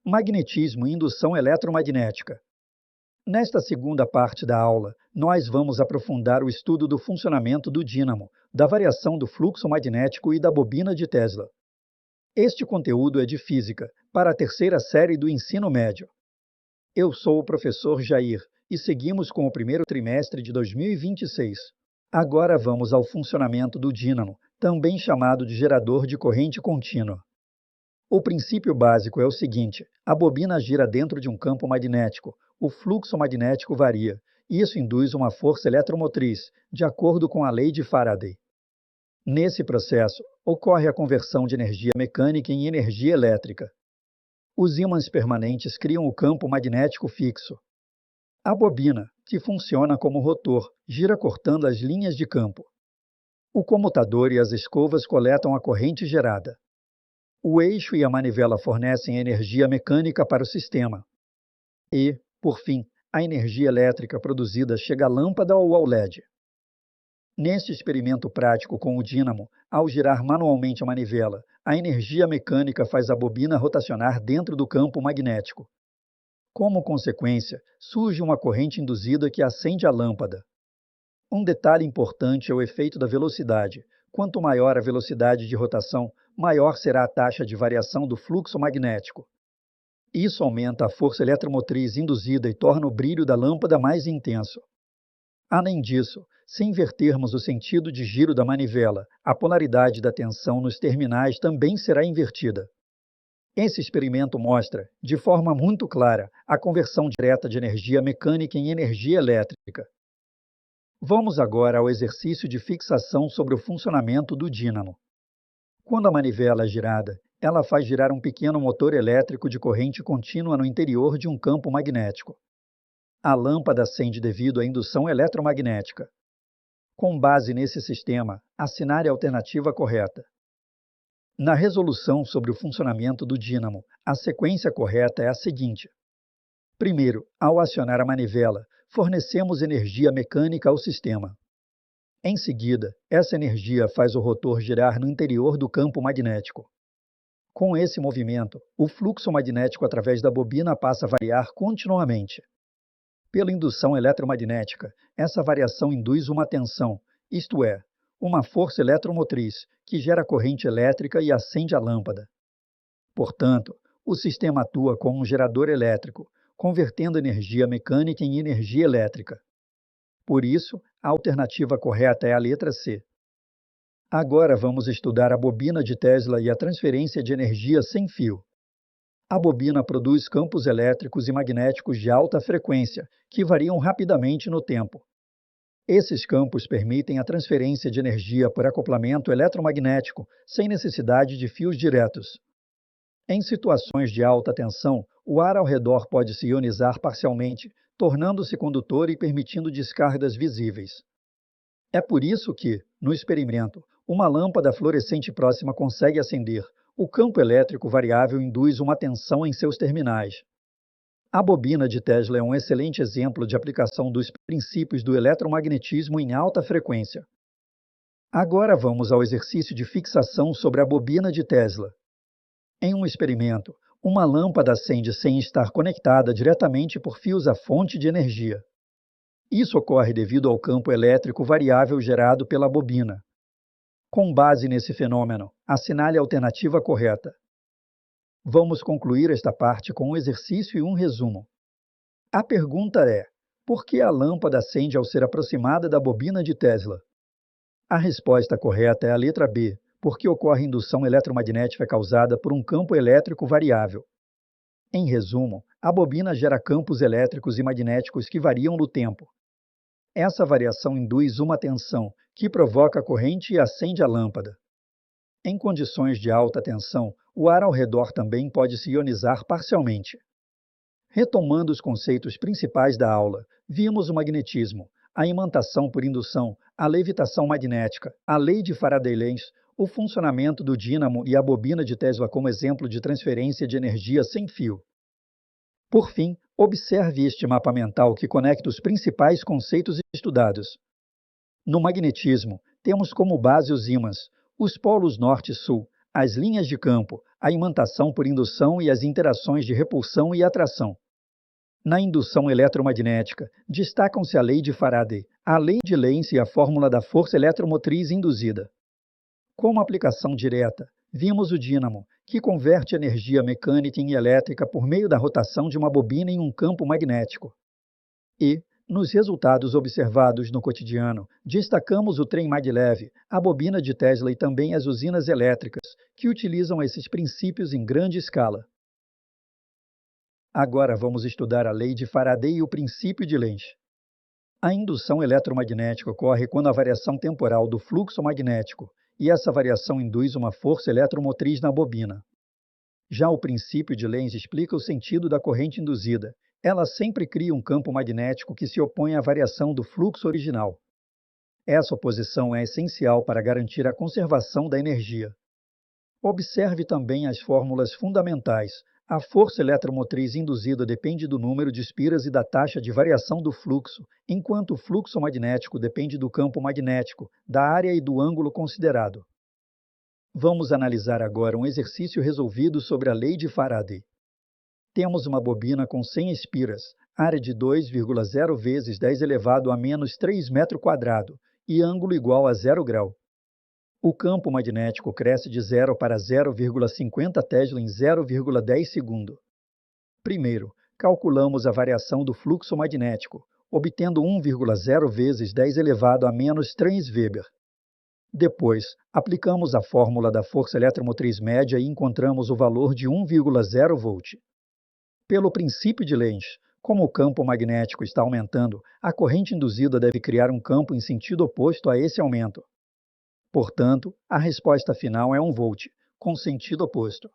Magnetismo e indução eletromagnética. Nesta segunda parte da aula, nós vamos aprofundar o estudo do funcionamento do dínamo, da variação do fluxo magnético e da bobina de Tesla. Este conteúdo é de física, para a terceira série do ensino médio. Eu sou o professor Jair e seguimos com o primeiro trimestre de 2026. Agora vamos ao funcionamento do dínamo, também chamado de gerador de corrente contínua. O princípio básico é o seguinte: a bobina gira dentro de um campo magnético, o fluxo magnético varia, e isso induz uma força eletromotriz, de acordo com a lei de Faraday. Nesse processo, ocorre a conversão de energia mecânica em energia elétrica. Os ímãs permanentes criam o campo magnético fixo. A bobina, que funciona como rotor, gira cortando as linhas de campo. O comutador e as escovas coletam a corrente gerada. O eixo e a manivela fornecem energia mecânica para o sistema. E, por fim, a energia elétrica produzida chega à lâmpada ou ao LED. Neste experimento prático com o dínamo, ao girar manualmente a manivela, a energia mecânica faz a bobina rotacionar dentro do campo magnético. Como consequência, surge uma corrente induzida que acende a lâmpada. Um detalhe importante é o efeito da velocidade. Quanto maior a velocidade de rotação, maior será a taxa de variação do fluxo magnético. Isso aumenta a força eletromotriz induzida e torna o brilho da lâmpada mais intenso. Além disso, se invertermos o sentido de giro da manivela, a polaridade da tensão nos terminais também será invertida. Esse experimento mostra, de forma muito clara, a conversão direta de energia mecânica em energia elétrica. Vamos agora ao exercício de fixação sobre o funcionamento do dínamo. Quando a manivela é girada, ela faz girar um pequeno motor elétrico de corrente contínua no interior de um campo magnético. A lâmpada acende devido à indução eletromagnética. Com base nesse sistema, assinale a alternativa correta. Na resolução sobre o funcionamento do dínamo, a sequência correta é a seguinte. Primeiro, ao acionar a manivela, fornecemos energia mecânica ao sistema. Em seguida, essa energia faz o rotor girar no interior do campo magnético. Com esse movimento, o fluxo magnético através da bobina passa a variar continuamente. Pela indução eletromagnética, essa variação induz uma tensão, isto é, uma força eletromotriz, que gera corrente elétrica e acende a lâmpada. Portanto, o sistema atua como um gerador elétrico, convertendo energia mecânica em energia elétrica. Por isso, a alternativa correta é a letra C. Agora vamos estudar a bobina de Tesla e a transferência de energia sem fio. A bobina produz campos elétricos e magnéticos de alta frequência, que variam rapidamente no tempo. Esses campos permitem a transferência de energia por acoplamento eletromagnético, sem necessidade de fios diretos. Em situações de alta tensão, o ar ao redor pode se ionizar parcialmente, tornando-se condutor e permitindo descargas visíveis. É por isso que, no experimento, uma lâmpada fluorescente próxima consegue acender. O campo elétrico variável induz uma tensão em seus terminais. A bobina de Tesla é um excelente exemplo de aplicação dos princípios do eletromagnetismo em alta frequência. Agora vamos ao exercício de fixação sobre a bobina de Tesla. Em um experimento, uma lâmpada acende sem estar conectada diretamente por fios à fonte de energia. Isso ocorre devido ao campo elétrico variável gerado pela bobina. Com base nesse fenômeno, assinale a alternativa correta. Vamos concluir esta parte com um exercício e um resumo. A pergunta é: por que a lâmpada acende ao ser aproximada da bobina de Tesla? A resposta correta é a letra B, porque ocorre indução eletromagnética causada por um campo elétrico variável. Em resumo, a bobina gera campos elétricos e magnéticos que variam no tempo. Essa variação induz uma tensão, que provoca a corrente e acende a lâmpada. Em condições de alta tensão, o ar ao redor também pode se ionizar parcialmente. Retomando os conceitos principais da aula, vimos o magnetismo, a imantação por indução, a levitação magnética, a lei de Faraday-Lenz, o funcionamento do dínamo e a bobina de Tesla como exemplo de transferência de energia sem fio. Por fim, observe este mapa mental que conecta os principais conceitos estudados. No magnetismo, temos como base os ímãs, os polos norte e sul, as linhas de campo, a imantação por indução e as interações de repulsão e atração. Na indução eletromagnética, destacam-se a lei de Faraday, a lei de Lenz e a fórmula da força eletromotriz induzida. Como aplicação direta, vimos o dínamo, que converte energia mecânica em elétrica por meio da rotação de uma bobina em um campo magnético. E, nos resultados observados no cotidiano, destacamos o trem maglev, a bobina de Tesla e também as usinas elétricas, que utilizam esses princípios em grande escala. Agora vamos estudar a lei de Faraday e o princípio de Lenz. A indução eletromagnética ocorre quando a variação temporal do fluxo magnético, e essa variação induz uma força eletromotriz na bobina. Já o princípio de Lenz explica o sentido da corrente induzida. Ela sempre cria um campo magnético que se opõe à variação do fluxo original. Essa oposição é essencial para garantir a conservação da energia. Observe também as fórmulas fundamentais. A força eletromotriz induzida depende do número de espiras e da taxa de variação do fluxo, enquanto o fluxo magnético depende do campo magnético, da área e do ângulo considerado. Vamos analisar agora um exercício resolvido sobre a lei de Faraday. Temos uma bobina com 100 espiras, área de 2,0 vezes 10 elevado a menos 3 metro quadrado e ângulo igual a 0 grau. O campo magnético cresce de 0 para 0,50 Tesla em 0,10 segundo. Primeiro, calculamos a variação do fluxo magnético, obtendo 1,0 vezes 10 elevado a menos 3 Weber. Depois, aplicamos a fórmula da força eletromotriz média e encontramos o valor de 1,0 volt. Pelo princípio de Lenz, como o campo magnético está aumentando, a corrente induzida deve criar um campo em sentido oposto a esse aumento. Portanto, a resposta final é 1 volt, com sentido oposto.